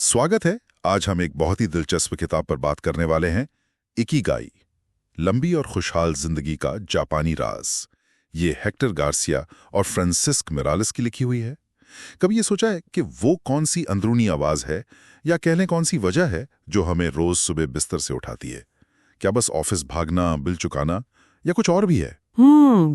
स्वागत है। आज हम एक बहुत ही दिलचस्प किताब पर बात करने वाले हैं, इकिगाई, लंबी और खुशहाल जिंदगी का जापानी राज। ये हेक्टर गार्सिया और फ्रांसिस्क मिरालेस की लिखी हुई है। कभी ये सोचा है कि वो कौन सी अंदरूनी आवाज है या कह लें कौन सी वजह है जो हमें रोज सुबह बिस्तर से उठाती है? क्या बस ऑफिस भागना, बिल चुकाना, या कुछ और भी है?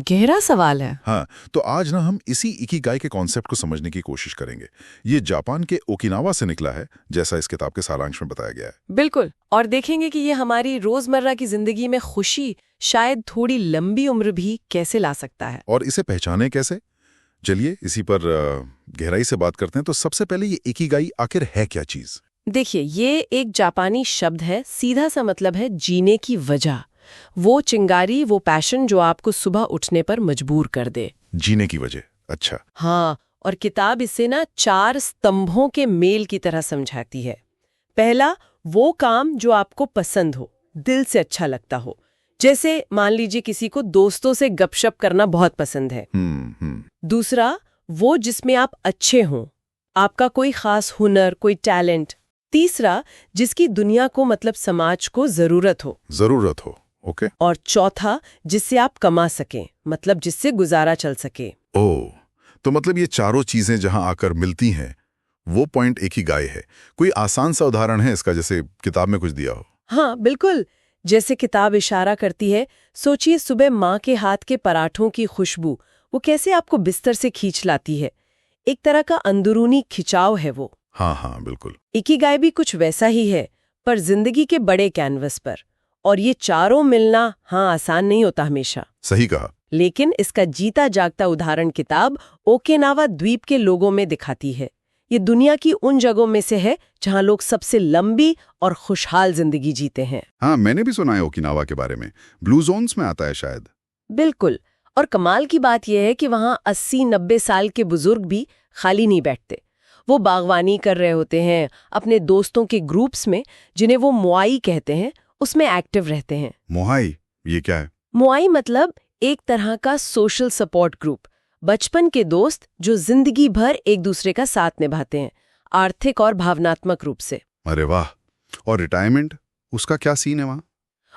गहरा सवाल है। हाँ, तो आज ना हम इसी इकिगाई के कॉन्सेप्ट को समझने की कोशिश करेंगे। ये जापान के ओकिनावा से निकला है, जैसा इस किताब के सारांश में बताया गया है। बिल्कुल, और देखेंगे कि ये हमारी रोजमर्रा की जिंदगी में खुशी, शायद थोड़ी लंबी उम्र भी कैसे ला सकता है। और इसे पहचाने कैसे? चलिए इसी पर गहराई से बात करते हैं। तो सबसे पहले ये इकिगाई आखिर है क्या चीज? देखिए, ये एक जापानी शब्द है, सीधा सा मतलब है जीने की वजह। वो चिंगारी, वो पैशन जो आपको सुबह उठने पर मजबूर कर दे। जीने की वजह, अच्छा। हाँ, और किताब इसे ना 4 स्तंभों के मेल की तरह समझाती है। पहला, वो काम जो आपको पसंद हो, दिल से अच्छा लगता हो। जैसे मान लीजिए किसी को दोस्तों से गपशप करना बहुत पसंद है। दूसरा, वो जिसमें आप अच्छे हों, आपका कोई खास हुनर, कोई टैलेंट। तीसरा, जिसकी दुनिया को मतलब समाज को जरूरत हो। ओके। और चौथा, जिससे आप कमा सकें, मतलब जिससे गुजारा चल सके। ओह, तो मतलब ये चारों चीजें जहां आकर मिलती हैं, वो पॉइंट इकिगाई है। कोई आसान सा उदाहरण है इसका, जैसे किताब में कुछ दिया हो? हाँ बिल्कुल, जैसे किताब इशारा करती है, सोचिए सुबह माँ के हाथ के पराठों की खुशबू, वो कैसे आपको बिस्तर से खींच लाती है। एक तरह का अंदरूनी खिंचाव है वो। हाँ, बिल्कुल। इकिगाई भी कुछ वैसा ही है, पर जिंदगी के बड़े कैनवस पर। और ये चारों मिलना आसान नहीं होता हमेशा। सही कहा। लेकिन इसका जीता जागता उदाहरण किताब ओकिनावा द्वीप के लोगों में दिखाती है। ये दुनिया की उन जगहों में से है जहां लोग सबसे लंबी और खुशहाल जिंदगी जीते हैं। हाँ, मैंने भी सुना है ओकिनावा के बारे में। ब्लू जोन्स में आता है शायद। बिल्कुल, और कमाल की बात यह है कि वहां 80-90 साल के बुजुर्ग भी खाली नहीं बैठते। वो बागवानी कर रहे होते हैं, अपने दोस्तों के ग्रुप्स में, जिन्हें वो मोआई कहते हैं, उसमें एक्टिव रहते हैं। मोहाई, ये क्या है? मोआई मतलब एक तरह का सोशल सपोर्ट ग्रुप। बचपन के दोस्त जो जिंदगी भर एक दूसरे का साथ निभाते हैं, आर्थिक और भावनात्मक रूप से। अरे वाह। और रिटायरमेंट, उसका क्या सीन है वहां?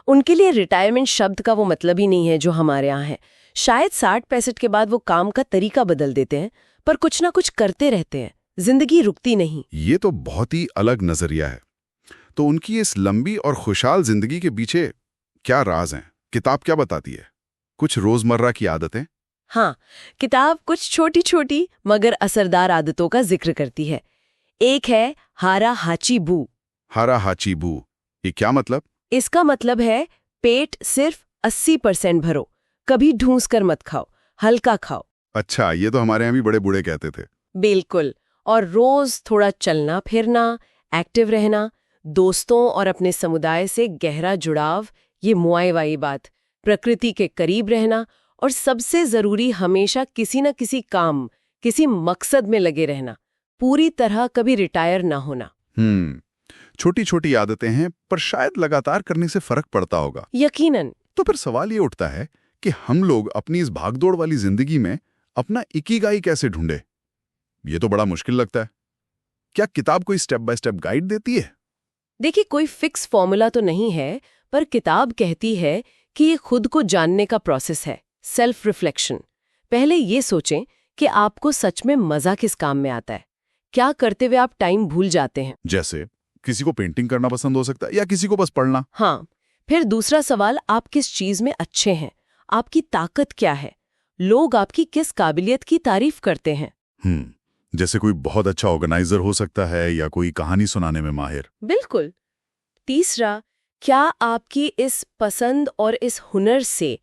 उनके लिए रिटायरमेंट शब्द का वो मतलब ही नहीं है जो हमारे यहाँ है। शायद 60-65 के बाद वो काम का तरीका बदल देते हैं, पर कुछ ना कुछ करते रहते हैं। जिंदगी रुकती नहीं। ये तो बहुत ही अलग नजरिया है। तो उनकी इस लंबी और खुशहाल जिंदगी के पीछे क्या राज हैं? किताब क्या बताती है? कुछ रोजमर्रा की आदतें? हाँ, किताब कुछ छोटी छोटी मगर असरदार आदतों का जिक्र करती है। एक है हारा हाची बू। हारा हाची बू, ये क्या मतलब? इसका मतलब है पेट सिर्फ 80% भरो, कभी ढूंस कर मत खाओ, हल्का खाओ। अच्छा, ये तो हमारे यहाँ भी बड़े बूढ़े कहते थे। बिल्कुल, और रोज थोड़ा चलना फिरना, एक्टिव रहना, दोस्तों और अपने समुदाय से गहरा जुड़ाव, ये मुआई वाली बात, प्रकृति के करीब रहना, और सबसे जरूरी हमेशा किसी न किसी काम, किसी मकसद में लगे रहना, पूरी तरह कभी रिटायर ना होना। छोटी छोटी आदतें हैं, पर शायद लगातार करने से फर्क पड़ता होगा। यकीनन। तो फिर सवाल ये उठता है कि हम लोग अपनी इस भागदौड़ वाली जिंदगी में अपना इकिगाई कैसे ढूंढे? ये तो बड़ा मुश्किल लगता है। क्या किताब कोई स्टेप बाय स्टेप गाइड देती है? देखिए, कोई फिक्स फॉर्मूला तो नहीं है, पर किताब कहती है कि ये खुद को जानने का प्रोसेस है, सेल्फ रिफ्लेक्शन। पहले ये सोचें कि आपको सच में मजा किस काम में आता है, क्या करते हुए आप टाइम भूल जाते हैं। जैसे किसी को पेंटिंग करना पसंद हो सकता है, या किसी को बस पढ़ना। हाँ, फिर दूसरा सवाल, आप किस चीज में अच्छे हैं, आपकी ताकत क्या है, लोग आपकी किस काबिलियत की तारीफ करते हैं। जैसे कोई बहुत अच्छा ऑर्गेनाइजर हो सकता है, या कोई कहानी सुनाने में माहिर। बिल्कुल। तीसरा, क्या आपकी इस पसंद और इस हुनर से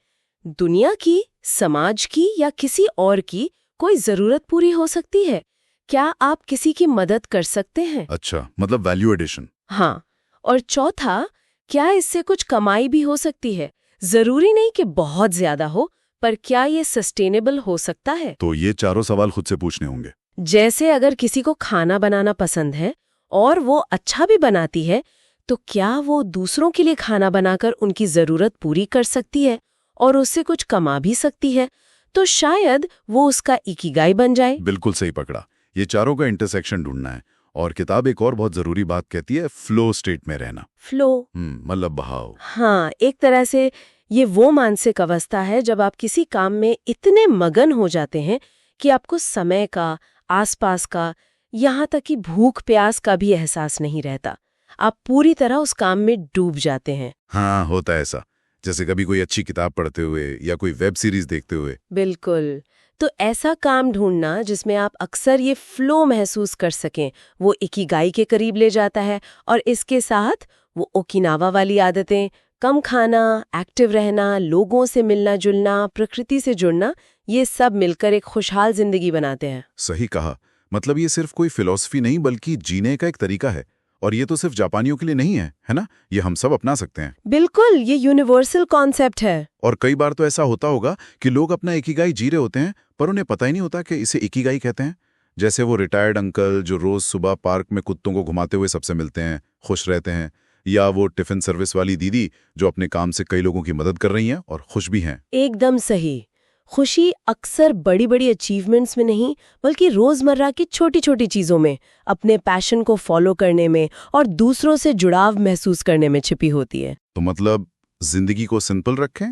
दुनिया की, समाज की या किसी और की कोई जरूरत पूरी हो सकती है? क्या आप किसी की मदद कर सकते हैं? अच्छा, मतलब वैल्यू एडिशन। हाँ, और चौथा, क्या इससे कुछ कमाई भी हो सकती है? जरूरी नहीं कि बहुत ज्यादा हो, पर क्या ये सस्टेनेबल हो सकता है? तो ये चारों सवाल खुद से पूछने होंगे। जैसे अगर किसी को खाना बनाना पसंद है और वो अच्छा भी बनाती है, तो क्या वो दूसरों के लिए खाना बनाकर उनकी जरूरत पूरी कर सकती है और उससे कुछ कमा भी सकती है? तो शायद वो उसका इकिगाई बन जाए। बिल्कुल सही पकड़ा। ये चारों का इंटरसेक्शन ढूंढना है। और किताब एक और बहुत जरूरी बात कहती है, फ्लो स्टेट में रहना। फ्लो, मतलब बहाव। हाँ, एक तरह से ये वो मानसिक अवस्था है जब आप किसी काम में इतने मगन हो जाते हैं कि आपको समय का, आसपास का, यहाँ तक कि भूख प्यास का भी एहसास नहीं रहता। आप पूरी तरह उस काम में डूब जाते हैं। हाँ, होता है ऐसा, जैसे कभी कोई अच्छी किताब पढ़ते हुए या कोई वेब सीरीज देखते हुए। बिल्कुल। तो ऐसा काम ढूंढना जिसमें आप अक्सर ये फ्लो महसूस कर सकें, वो इकिगाई के करीब ले जाता है। और इसके साथ वो ओकिनावा वाली आदतें, कम खाना, एक्टिव रहना, लोगों से मिलना जुलना, प्रकृति से जुड़ना, ये सब मिलकर एक खुशहाल जिंदगी बनाते हैं। सही कहा। मतलब ये सिर्फ कोई फिलॉसफी नहीं बल्कि जीने का एक तरीका है। और ये तो सिर्फ जापानियों के लिए नहीं है ना? ये हम सब अपना सकते हैं। बिल्कुल, ये यूनिवर्सल कॉन्सेप्ट है। और कई बार तो ऐसा होता होगा कि लोग अपना इकिगाई जी रहे होते हैं पर उन्हें पता ही नहीं होता कि इसे इकिगाई कहते हैं। जैसे वो रिटायर्ड अंकल जो रोज सुबह पार्क में कुत्तों को घुमाते हुए सबसे मिलते हैं, खुश रहते हैं, या वो टिफिन सर्विस वाली दीदी जो अपने काम से कई लोगों की मदद कर रही हैं और खुश भी हैं। एकदम सही। खुशी अक्सर बड़ी बड़ी अचीवमेंट्स में नहीं, बल्कि रोजमर्रा की छोटी छोटी चीजों में, अपने पैशन को फॉलो करने में और दूसरों से जुड़ाव महसूस करने में छिपी होती है। तो मतलब जिंदगी को सिंपल रखें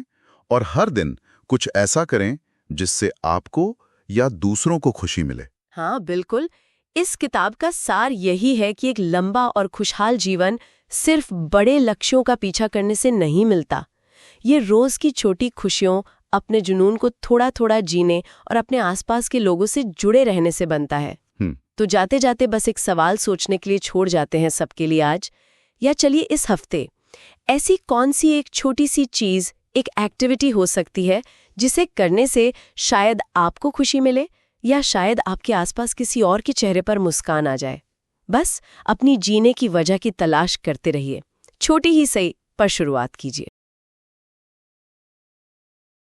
और हर दिन कुछ ऐसा करें जिससे आपको या दूसरों को खुशी मिले। हाँ, बिल्कुल। इस किताब का सार यही है कि एक लंबा और खुशहाल जीवन सिर्फ बड़े लक्ष्यों का पीछा करने से नहीं मिलता। ये रोज की छोटी खुशियों, अपने जुनून को थोड़ा थोड़ा जीने और अपने आसपास के लोगों से जुड़े रहने से बनता है। तो जाते जाते बस एक सवाल सोचने के लिए छोड़ जाते हैं सबके लिए आज, या चलिए इस हफ्ते ऐसी कौन सी एक छोटी सी चीज, एक एक्टिविटी हो सकती है जिसे करने से शायद आपको खुशी मिले या शायद आपके आसपास किसी और के चेहरे पर मुस्कान आ जाए। बस अपनी जीने की वजह की तलाश करते रहिए। छोटी ही सही, पर शुरुआत कीजिए।